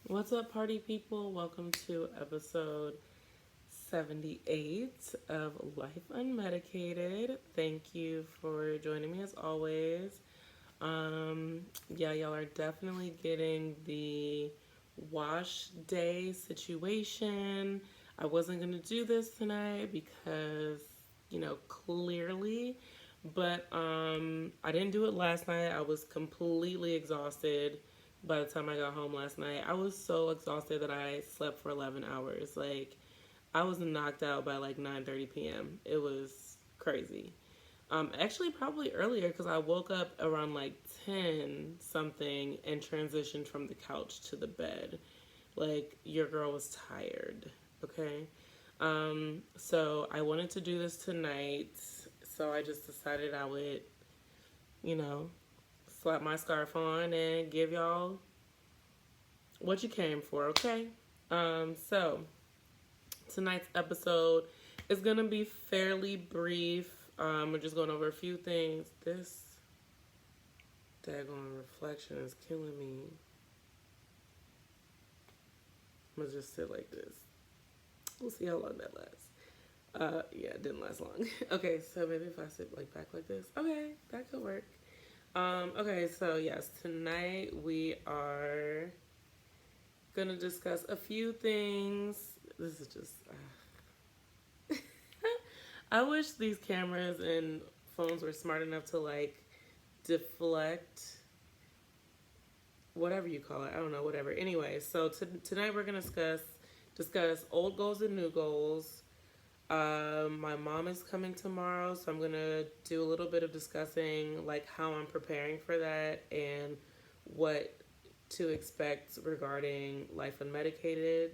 What's up, party people? Welcome to episode 78 of Life Unmedicated. Thank you for joining me as always. Y'all are definitely getting the wash day situation. I wasn't going to do this tonight because, clearly, but I didn't do it last night. I was completely exhausted by the time I got home last night. I was so exhausted that I slept for 11 hours. Like, I was knocked out by like 9:30 p.m. It was crazy. Actually, probably earlier because I woke up around like 10 something and transitioned from the couch to the bed. Like, your girl was tired, okay? So I wanted to do this tonight. So I just decided I would, you know, slap my scarf on and give y'all what you came for, okay? So tonight's episode is gonna be fairly brief. We're just going over a few things. This daggone reflection is killing me. I'm gonna just sit like this. We'll see how long that lasts. Yeah, it didn't last long. Okay, so maybe if I sit like back like this. Okay, that could work. Okay, so yes, tonight we are gonna discuss a few things. This is just. I wish these cameras and phones were smart enough to like deflect whatever you call it. I don't know, whatever. Anyway, so tonight we're gonna discuss old goals and new goals. My mom is coming tomorrow, so I'm gonna do a little bit of discussing like how I'm preparing for that and what to expect regarding life unmedicated.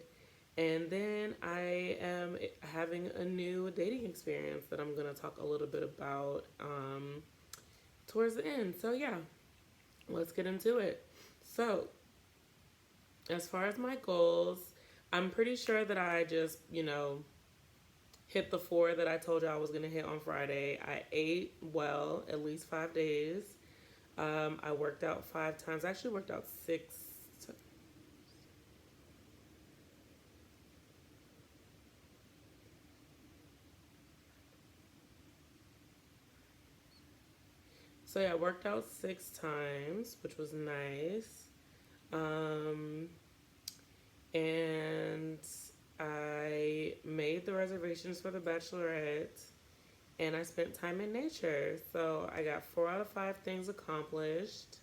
And then I am having a new dating experience that I'm gonna talk a little bit about towards the end. So yeah, let's get into it. So as far as my goals, I'm pretty sure that I just hit the four that I told you I was gonna hit on Friday. I ate well at least 5 days. I worked out 5 times. I actually worked out six. So yeah, I worked out 6 times, which was nice. Um, and I made the reservations for the bachelorette and I spent time in nature. So I got 4 out of 5 things accomplished.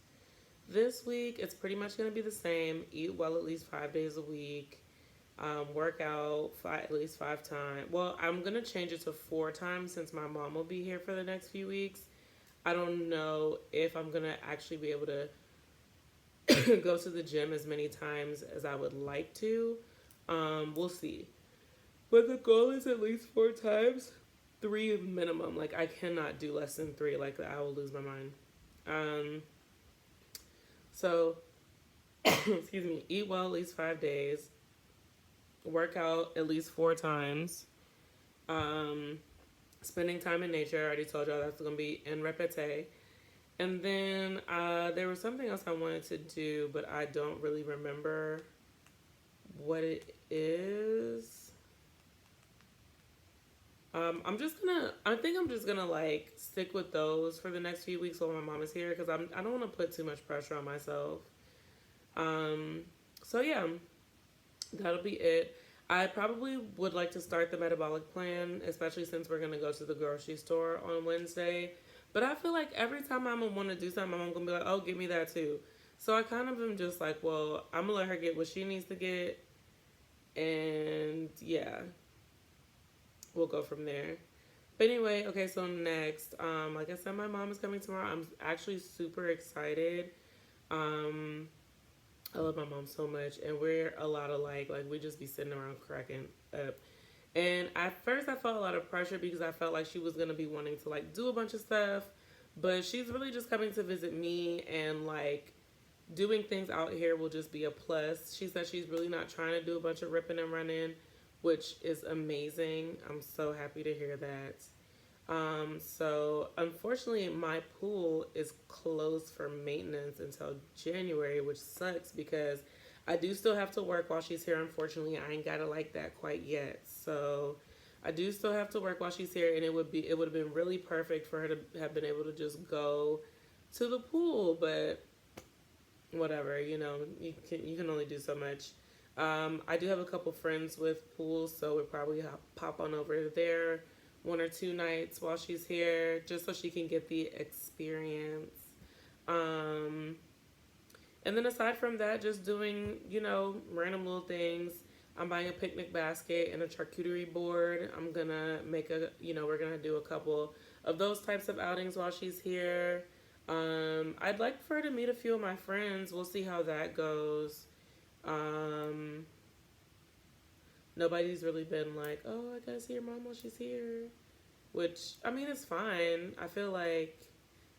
This week, it's pretty much going to be the same. Eat well at least 5 days a week. Work out at least 5 times. Well, I'm going to change it to 4 times since my mom will be here for the next few weeks. I don't know if I'm going to actually be able to go to the gym as many times as I would like to. We'll see. But the goal is at least 4 times. 3 minimum. Like, I cannot do less than 3. Like, I will lose my mind. So, excuse me, eat well at least 5 days. Work out at least 4 times. Spending time in nature. I already told y'all that's going to be in repete. And then there was something else I wanted to do, but I don't really remember what it is. I think I'm just gonna like stick with those for the next few weeks while my mom is here because I don't want to put too much pressure on myself. So yeah, that'll be it. I probably would like to start the metabolic plan, especially since we're gonna go to the grocery store on Wednesday. But I feel like every time I'm gonna want to do something, I'm gonna be like, "Oh, give me that too." So I kind of am just like, "Well, I'm gonna let her get what she needs to get," and yeah, we'll go from there. But anyway, okay, so next, like I said, my mom is coming tomorrow. I'm actually super excited. Um, I love my mom so much, and we're a lot alike. Like, we just be sitting around cracking up. And at first, I felt a lot of pressure because I felt like she was going to be wanting to, like, do a bunch of stuff. But she's really just coming to visit me, and, like, doing things out here will just be a plus. She said she's really not trying to do a bunch of ripping and running, which is amazing. I'm so happy to hear that. So unfortunately, my pool is closed for maintenance until January, which sucks because I do still have to work while she's here. Unfortunately, I ain't got it like that quite yet. So I do still have to work while she's here, and it would have been really perfect for her to have been able to just go to the pool, but whatever, you can only do so much. I do have a couple friends with pools, so we'll probably pop on over there 1 or 2 nights while she's here, just so she can get the experience. Um, and then aside from that, just doing, random little things. I'm buying a picnic basket and a charcuterie board. I'm gonna we're gonna do a couple of those types of outings while she's here. I'd like for her to meet a few of my friends. We'll see how that goes. Um, Nobody's really been like, oh, I gotta see your mom while she's here. Which, I mean, it's fine. I feel like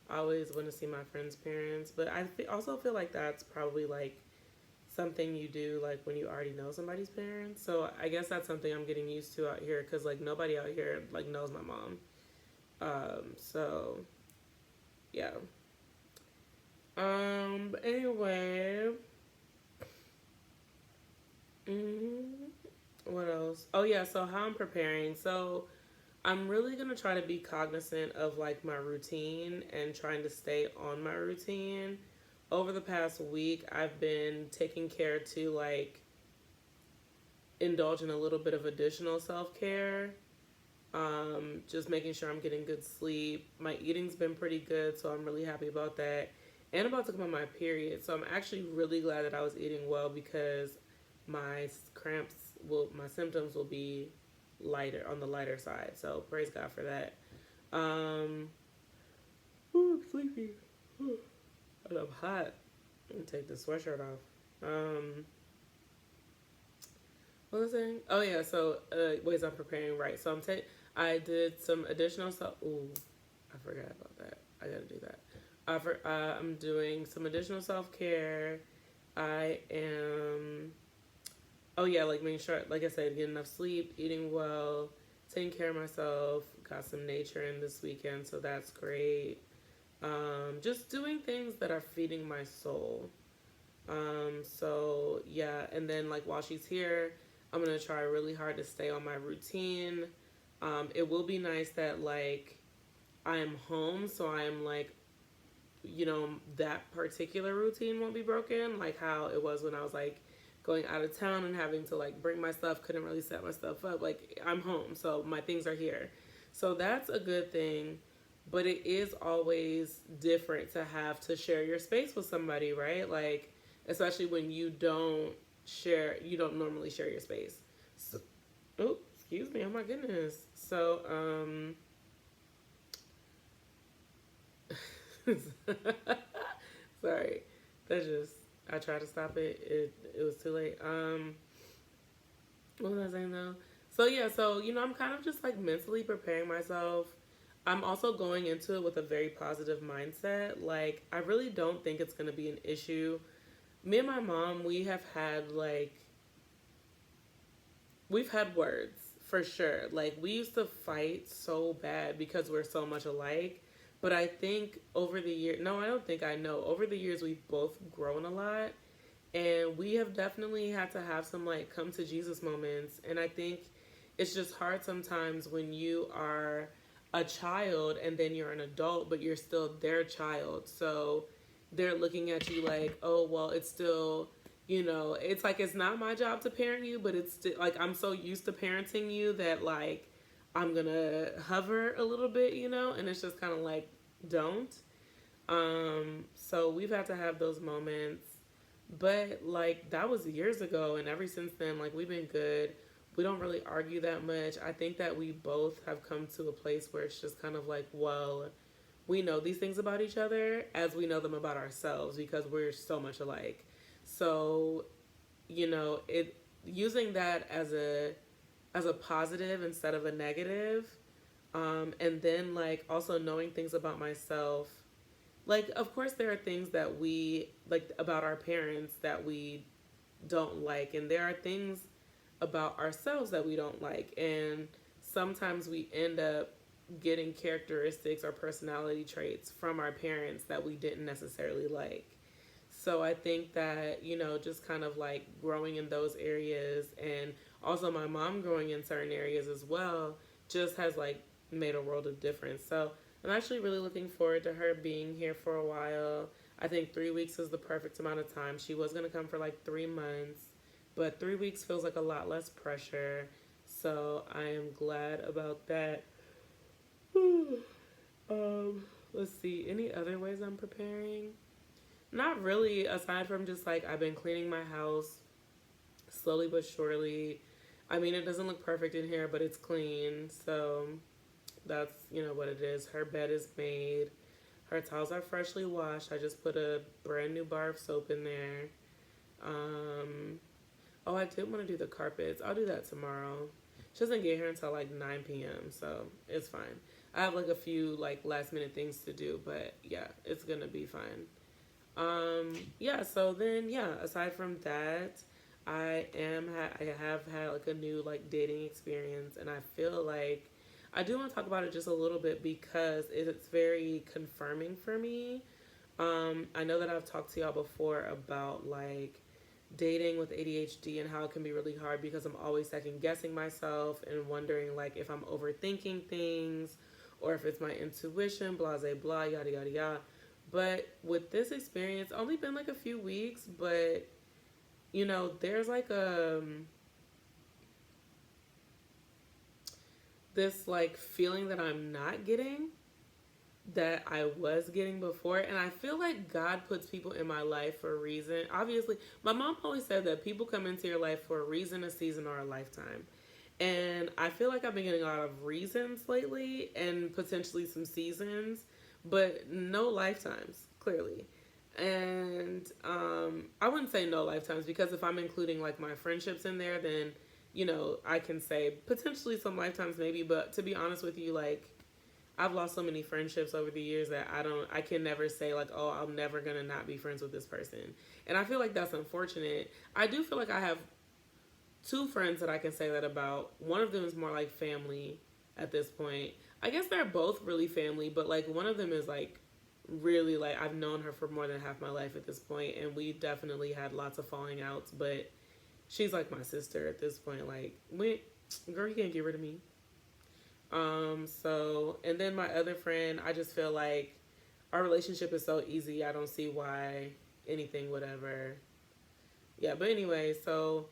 I always want to see my friends' parents, but also feel like that's probably like something you do like when you already know somebody's parents. So I guess that's something I'm getting used to out here because like nobody out here like knows my mom. So yeah. But anyway, mm, what else? Oh yeah. So how I'm preparing. So I'm really gonna try to be cognizant of like my routine and trying to stay on my routine. Over the past week, I've been taking care to like indulge in a little bit of additional self care. Just making sure I'm getting good sleep. My eating's been pretty good, so I'm really happy about that. And I'm about to come on my period, so I'm actually really glad that I was eating well because my symptoms will be lighter on the lighter side. So praise God for that. Um, Ooh, I'm sleepy. Ooh, and I'm hot. Let me take the sweatshirt off. What was I saying? Oh yeah, so ways I'm preparing, right? So I did some additional stuff. Ooh, I forgot about that. I gotta do that. I'm doing some additional self care. I am. Oh yeah, like making sure, like I said, getting enough sleep, eating well, taking care of myself. Got some nature in this weekend, so that's great. Just doing things that are feeding my soul. So yeah, and then like while she's here, I'm gonna try really hard to stay on my routine. It will be nice that like I am home, so I am like, that particular routine won't be broken, like how it was when I was like going out of town and having to like bring my stuff, couldn't really set my stuff up. Like I'm home, so my things are here. So that's a good thing. But it is always different to have to share your space with somebody, right? Like, especially when you don't normally share your space. So, oh, excuse me, oh my goodness. So, sorry, I tried to stop it. It was too late. What was I saying though? So yeah, so I'm kind of just like mentally preparing myself. I'm also going into it with a very positive mindset. Like I really don't think it's gonna be an issue. Me and my mom, we've had words for sure. Like we used to fight so bad because we're so much alike. But I think over the year, no, I don't think I know. Over the years, we've both grown a lot, and we have definitely had to have some like come to Jesus moments. And I think it's just hard sometimes when you are a child and then you're an adult, but you're still their child. So they're looking at you like, oh, well, it's still, it's like it's not my job to parent you, but it's still like I'm so used to parenting you that like I'm gonna hover a little bit, and it's just kind of like, don't. So we've had to have those moments, but like that was years ago, and ever since then, like we've been good. We don't really argue that much. I think that we both have come to a place where it's just kind of like, well, we know these things about each other as we know them about ourselves because we're so much alike. So, it using that as a positive instead of a negative, and then like also knowing things about myself. Like, of course, there are things that we like about our parents that we don't like, and there are things about ourselves that we don't like, and sometimes we end up getting characteristics or personality traits from our parents that we didn't necessarily like. So I think that, just kind of like growing in those areas, and also my mom growing in certain areas as well, just has like made a world of difference. So I'm actually really looking forward to her being here for a while. I think 3 weeks is the perfect amount of time. She was going to come for like 3 months, but 3 weeks feels like a lot less pressure. So I am glad about that. Let's see. Any other ways I'm preparing? Not really, aside from just like I've been cleaning my house slowly but surely. I mean, it doesn't look perfect in here, but it's clean. So that's, what it is. Her bed is made. Her towels are freshly washed. I just put a brand new bar of soap in there. Um, oh, I did want to do the carpets. I'll do that tomorrow. She doesn't get here until like 9 p.m., so it's fine. I have like a few like last minute things to do, but yeah, it's gonna be fine. Yeah, so then yeah, aside from that, I have had like a new like dating experience, and I feel like I do want to talk about it just a little bit because it's very confirming for me. I know that I've talked to y'all before about like dating with ADHD and how it can be really hard because I'm always second guessing myself and wondering like if I'm overthinking things or if it's my intuition, blah, blah, blah, yada, yada, yada. But with this experience, only been like a few weeks, but there's like this like feeling that I'm not getting that I was getting before. And I feel like God puts people in my life for a reason. Obviously, my mom always said that people come into your life for a reason, a season, or a lifetime. And I feel like I've been getting a lot of reasons lately and potentially some seasons, but no lifetimes, clearly. And I wouldn't say no lifetimes because if I'm including like my friendships in there, then, I can say potentially some lifetimes maybe. But to be honest with you, like, I've lost so many friendships over the years that I can never say like, oh, I'm never gonna not be friends with this person. And I feel like that's unfortunate. I do feel like I have two friends that I can say that about. One of them is more like family at this point. I guess they're both really family, but like one of them is like really like I've known her for more than half my life at this point, and we definitely had lots of falling outs, but she's like my sister at this point. Like, girl, you can't get rid of me. So, and then my other friend, I just feel like our relationship is so easy. I don't see why anything would ever. Yeah, but anyway, so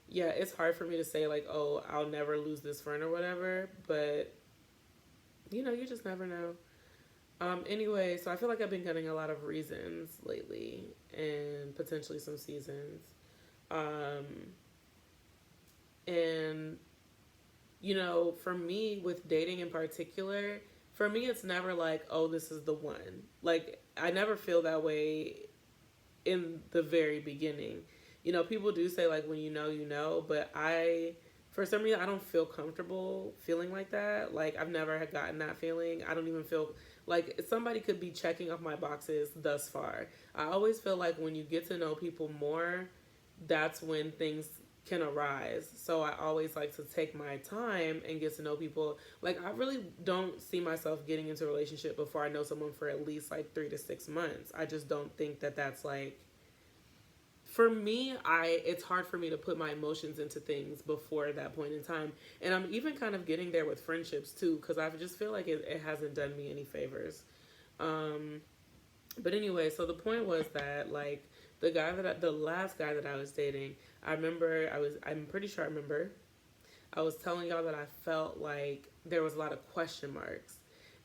yeah, it's hard for me to say like, oh, I'll never lose this friend or whatever, but you just never know. Anyway, so I feel like I've been getting a lot of reasons lately and potentially some seasons. Um, and for me with dating in particular, for me it's never like, oh, this is the one. Like I never feel that way in the very beginning. People do say like when you know, but for some reason I don't feel comfortable feeling like that. Like I've never had gotten that feeling. I don't even feel like somebody could be checking off my boxes thus far. I always feel like when you get to know people more, that's when things can arise. So I always like to take my time and get to know people. Like I really don't see myself getting into a relationship before I know someone for at least like 3 to 6 months. I just don't think that that's like for me. It's hard for me to put my emotions into things before that point in time, and I'm even kind of getting there with friendships too because I just feel like it hasn't done me any favors. um but anyway, so the point was that like the last guy that I was dating, I'm pretty sure I remember I was telling y'all that I felt like there was a lot of question marks.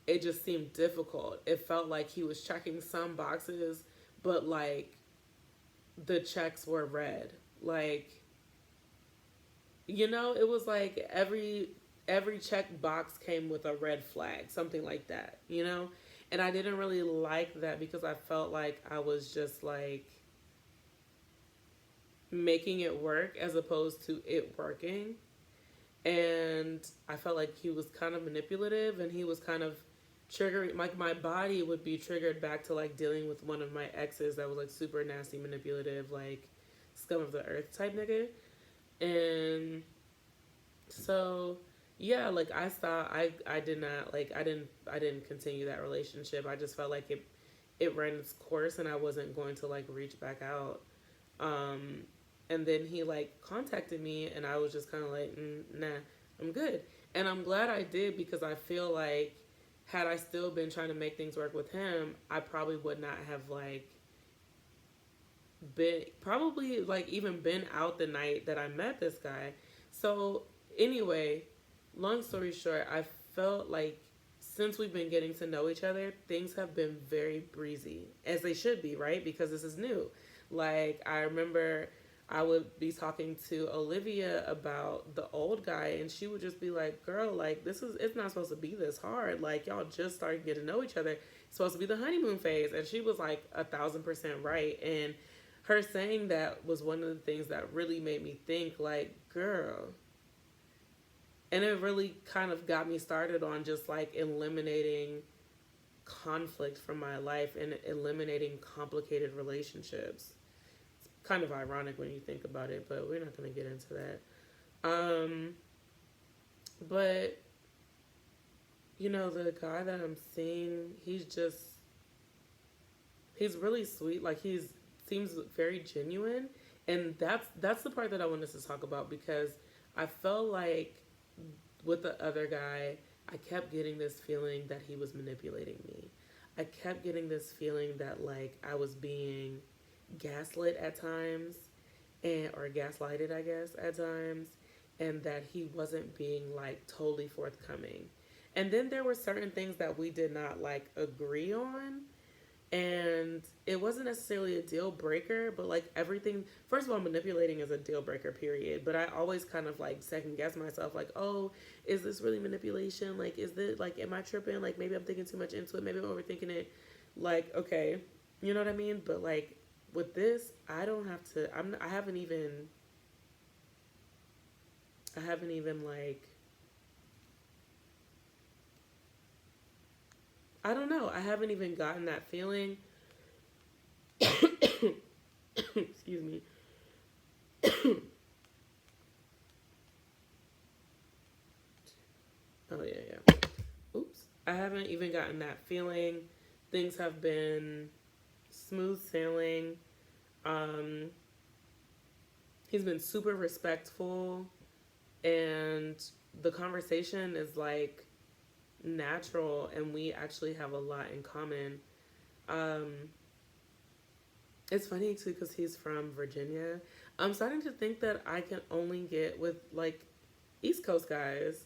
It just seemed difficult. It felt like he was checking some boxes, but like the checks were red. Like, it was like every check box came with a red flag, something like that. And I didn't really like that because I felt like I was just like making it work as opposed to it working. And I felt like he was kind of manipulative, and he was kind of triggering, like my body would be triggered back to like dealing with one of my exes that was like super nasty, manipulative, like scum of the earth type nigga. And so yeah, like I did not like I didn't continue that relationship. I just felt like it ran its course and I wasn't going to like reach back out. Um, and then he like contacted me and I was just kind of like, nah, I'm good. And I'm glad I did because I feel like had I still been trying to make things work with him, I probably would not have like been probably like even been out the night that I met this guy. So anyway, long story short, I felt like since we've been getting to know each other, things have been very breezy, as they should be, right? Because this is new. Like I remember I would be talking to Olivia about the old guy and she would just be like, "Girl, like this is it's not supposed to be this hard. Like y'all just started getting to know each other. It's supposed to be the honeymoon phase." And she was like 1,000% right. And her saying that was one of the things that really made me think like, girl. And it really kind of got me started on just like eliminating conflict from my life and eliminating complicated relationships. It's kind of ironic when you think about it, but we're not going to get into that. Um, but you know, the guy that I'm seeing, he's really sweet. Like he's seems very genuine, and that's the part that I wanted to talk about because I felt like with the other guy, I kept getting this feeling that he was manipulating me. I kept getting this feeling that like I was being gaslit at times and or gaslighted, I guess, at times, and that he wasn't being like totally forthcoming. And then there were certain things that we did not like agree on, and it wasn't necessarily a deal breaker, but like everything, first of all, manipulating is a deal breaker, period. But I always kind of like second guess myself, like, oh, is this really manipulation? Like, is this like, am I tripping? Like, maybe I'm thinking too much into it, maybe I'm overthinking it. Like, okay, you know what I mean? But like with this, I don't have to, I haven't even like, I don't know, I haven't even gotten that feeling. Excuse me. Oh, yeah, yeah. Oops. I haven't even gotten that feeling. Things have been smooth sailing. Um, he's been super respectful, and the conversation is like natural, and we actually have a lot in common. Um, it's funny too because he's from Virginia. I'm starting to think that I can only get with like East Coast guys.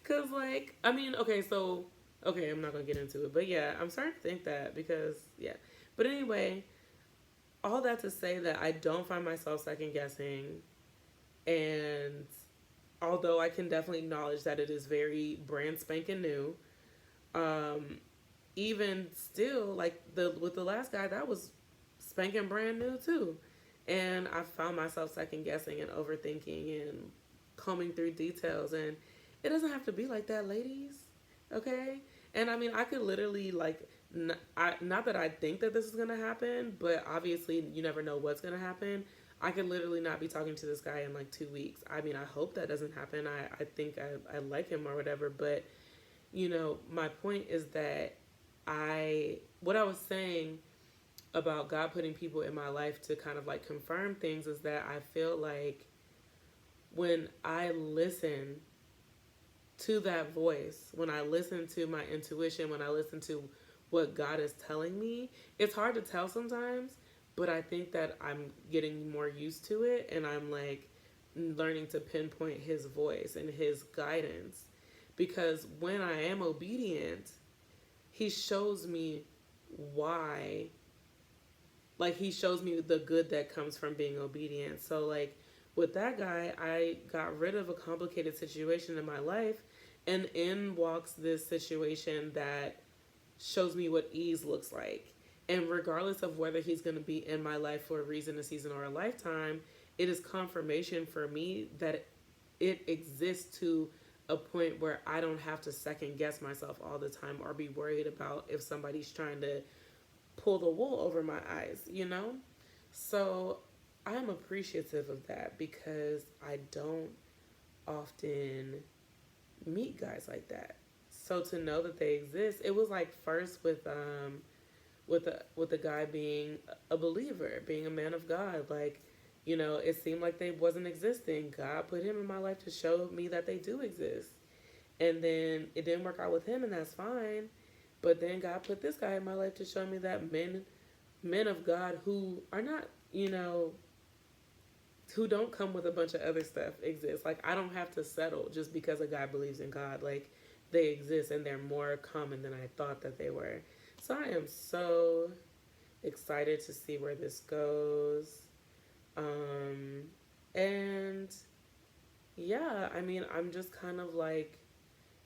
Cause like I mean, okay, I'm not gonna get into it, but yeah, I'm starting to think that because yeah. But anyway, all that to say that I don't find myself second guessing, and although I can definitely acknowledge that it is very brand spanking new, um, even still, like the with the last guy, that was spanking brand new too, and I found myself second guessing and overthinking and combing through details, and it doesn't have to be like that, ladies. Okay, and I mean, I could literally like. Not that I think that this is gonna happen, but obviously you never know what's gonna happen. I could literally not be talking to this guy in like 2 weeks. I mean, I hope that doesn't happen. I think I like him or whatever, but you know, my point is that what I was saying about God putting people in my life to kind of like confirm things is that I feel like when I listen to that voice, when I listen to my intuition, when I listen to what God is telling me, it's hard to tell sometimes, but I think that I'm getting more used to it and I'm like learning to pinpoint his voice and his guidance because when I am obedient, he shows me why, like he shows me the good that comes from being obedient. So like with that guy, I got rid of a complicated situation in my life, and in walks this situation that shows me what ease looks like. And regardless of whether he's going to be in my life for a reason, a season, or a lifetime, it is confirmation for me that it exists to a point where I don't have to second guess myself all the time or be worried about if somebody's trying to pull the wool over my eyes, you know? So I'm appreciative of that because I don't often meet guys like that. So to know that they exist, it was like first with with the guy being a believer, being a man of God. Like, it seemed like they wasn't existing. God put him in my life to show me that they do exist. And then it didn't work out with him, and that's fine. But then God put this guy in my life to show me that men of God who are not, who don't come with a bunch of other stuff exist. Like, I don't have to settle just because a guy believes in God. Like, they exist and they're more common than I thought that they were. So I am so excited to see where this goes. Um, and yeah, I mean, I'm just kind of like,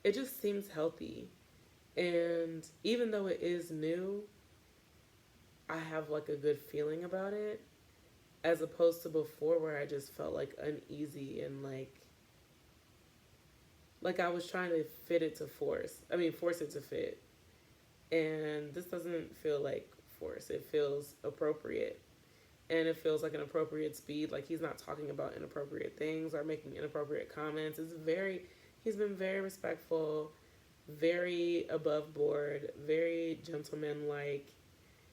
it just seems healthy. And even though it is new, I have like a good feeling about it, as opposed to before where I just felt like uneasy and like I was trying to fit it to force. I mean, force it to fit. And this doesn't feel like force. It feels appropriate. And it feels like an appropriate speed. Like, he's not talking about inappropriate things or making inappropriate comments. He's been very respectful, very above board, very gentlemanlike,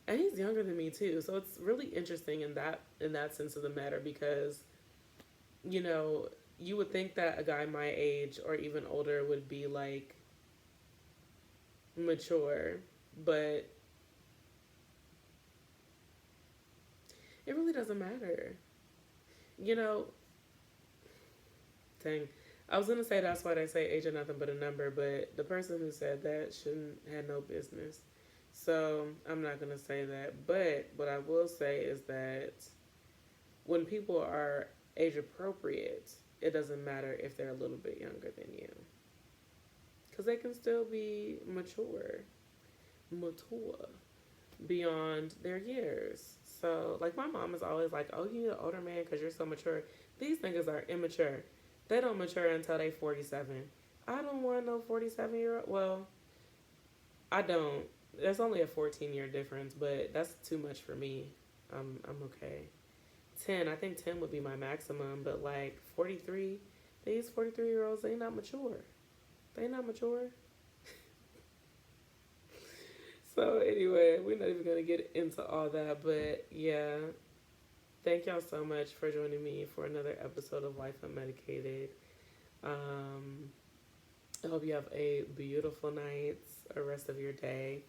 and he's younger than me too. So it's really interesting in that sense of the matter, because you know you would think that a guy my age or even older would be like mature, but it really doesn't matter. You know, dang. I was gonna say that's why they say age is nothing but a number, but the person who said that shouldn't had no business. So I'm not gonna say that. But what I will say is that when people are age appropriate, it doesn't matter if they're a little bit younger than you, because they can still be mature beyond their years. So, like, my mom is always like, "Oh, you need an older man because you're so mature." These niggas are immature. They don't mature until they 47. I don't want no 47-year-old. Well, I don't. There's only a 14-year difference, but that's too much for me. I'm okay. 10. I think 10 would be my maximum, but like 43, these 43-year-olds, they not mature. They not mature. So anyway, we're not even gonna get into all that, but yeah, thank y'all so much for joining me for another episode of Life Unmedicated. Um, I hope you have a beautiful night, or rest of your day,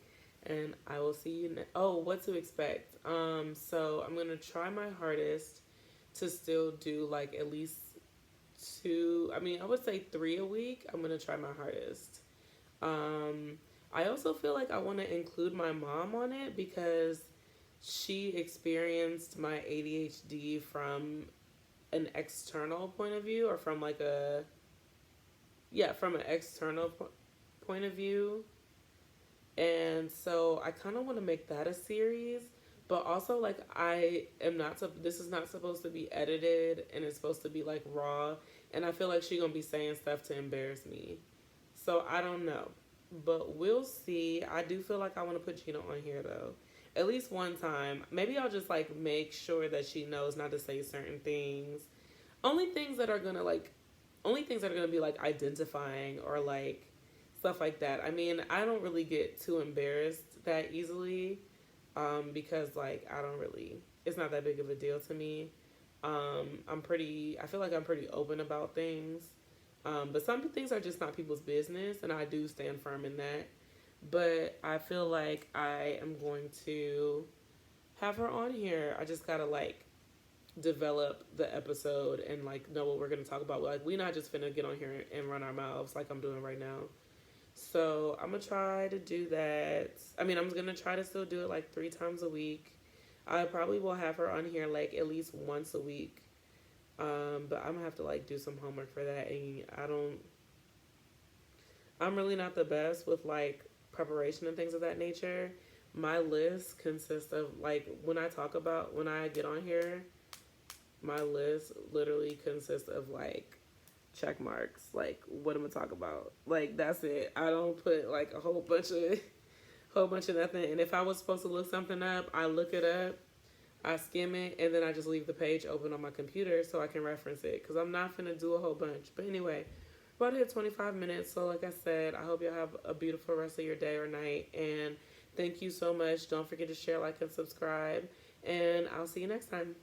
and I will see you. Oh, what to expect? So I'm gonna try my hardest to still do like at least two. I mean, I would say three a week. I'm gonna try my hardest. Um, I also feel like I want to include my mom on it, because she experienced my ADHD from an external point of view, or from like from an external point of view. And so I kind of want to make that a series, but also like I am not, this is not supposed to be edited, and it's supposed to be like raw. And I feel like she's going to be saying stuff to embarrass me. So I don't know, but we'll see. I do feel like I want to put Gina on here though, at least one time. Maybe I'll just like make sure that she knows not to say certain things. Only things that are gonna like, only things that are gonna be like identifying, or like stuff like that. I mean, I don't really get too embarrassed that easily, because like I don't really, it's not that big of a deal to me. I feel like I'm pretty open about things. But some things are just not people's business, and I do stand firm in that. But I feel like I am going to have her on here. I just gotta like develop the episode and like know what we're gonna talk about. Like, we're not just finna get on here and run our mouths like I'm doing right now. So I'm gonna try to do that. I mean, I'm gonna try to still do it like 3 times a week. I probably will have her on here like at least once a week. But I'm gonna have to like do some homework for that, and I'm really not the best with like preparation and things of that nature. My list consists of like, when I get on here, my list literally consists of like check marks. Like, what am I talk about? Like, that's it. I don't put like a whole bunch of nothing. And if I was supposed to look something up, I look it up, I skim it, and then I just leave the page open on my computer so I can reference it, because I'm not finna do a whole bunch. But anyway, about to hit 25 minutes. So like I said, I hope y'all have a beautiful rest of your day or night. And Thank you so much. Don't forget to share, like, and subscribe. And I'll see you next time.